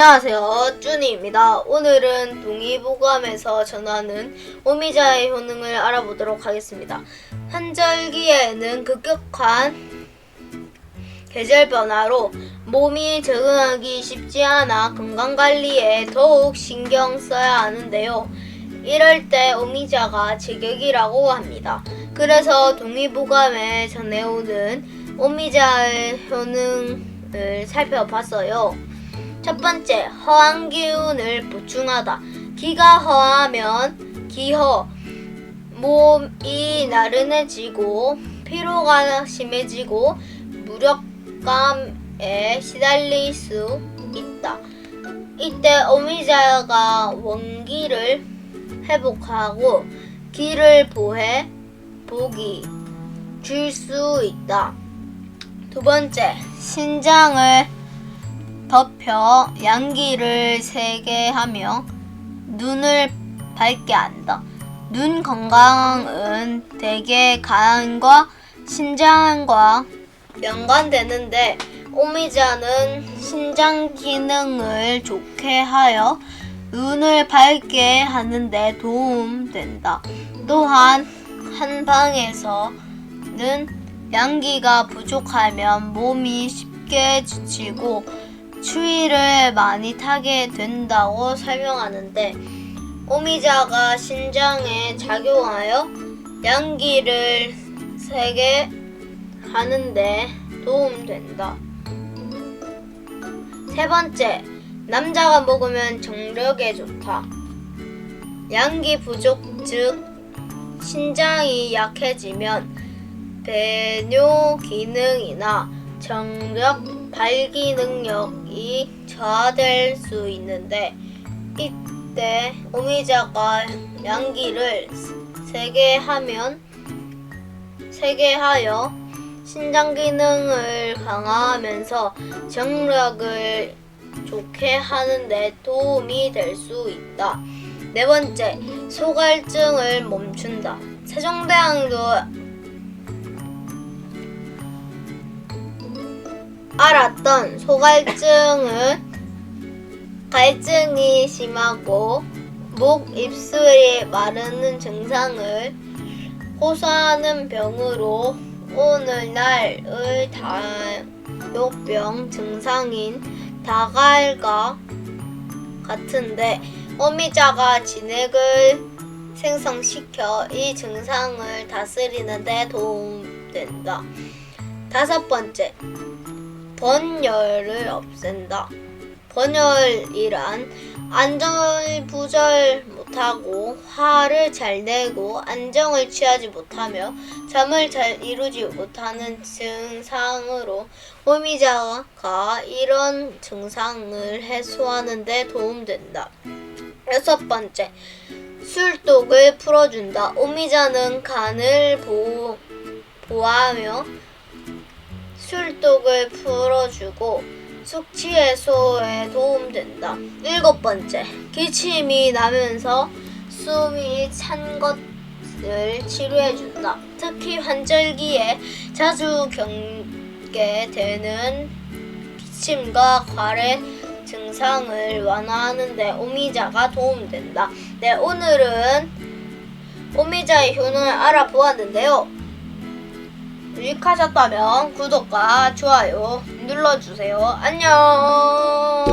안녕하세요, 쭈니입니다. 오늘은 동의보감에서 전하는 오미자의 효능을 알아보도록 하겠습니다. 환절기에는 급격한 계절 변화로 몸이 적응하기 쉽지 않아 건강관리에 더욱 신경 써야 하는데요. 이럴 때 오미자가 제격이라고 합니다. 그래서 동의보감에 전해오는 오미자의 효능을 살펴봤어요. 첫 번째, 허한 기운을 보충하다. 기가 허하면 기허, 몸이 나른해지고 피로가 심해지고 무력감에 시달릴 수 있다. 이때 오미자가 원기를 회복하고 기를 보해 복이 줄 수 있다. 두 번째, 신장을 덮여 양기를 세게 하며 눈을 밝게 한다. 눈 건강은 대개 간과 신장과 연관되는데 오미자는 신장 기능을 좋게 하여 눈을 밝게 하는데 도움된다. 또한 한방에서는 양기가 부족하면 몸이 쉽게 지치고 추위를 많이 타게 된다고 설명하는데 오미자가 신장에 작용하여 양기를 세게 하는데 도움된다. 세 번째, 남자가 먹으면 정력에 좋다. 양기 부족 즉 신장이 약해지면 배뇨 기능이나 정력 발기 능력이 저하될 수 있는데 이때 오미자가 양기를 세게 하여 신장 기능을 강화하면서 정력을 좋게 하는데 도움이 될 수 있다. 네 번째, 소갈증을 멈춘다. 세종대왕도 알았던 소갈증은 갈증이 심하고 목, 입술이 마르는 증상을 호소하는 병으로 오늘날의 당뇨병 증상인 다갈과 같은데 오미자가 진액을 생성시켜 이 증상을 다스리는 데 도움된다. 다섯 번째, 번열을 없앤다. 번열이란 안정을 부절 못하고 화를 잘 내고 안정을 취하지 못하며 잠을 잘 이루지 못하는 증상으로 오미자가 이런 증상을 해소하는 데 도움된다. 여섯 번째, 술독을 풀어준다. 오미자는 간을 보호하며 술독을 풀어주고 숙취 해소에 도움된다. 일곱 번째, 기침이 나면서 숨이 찬 것을 치료해준다. 특히 환절기에 자주 겪게 되는 기침과 과래 증상을 완화하는 데 오미자가 도움된다. 네, 오늘은 오미자의 효능을 알아보았는데요. 유익하셨다면 구독과 좋아요 눌러주세요. 안녕.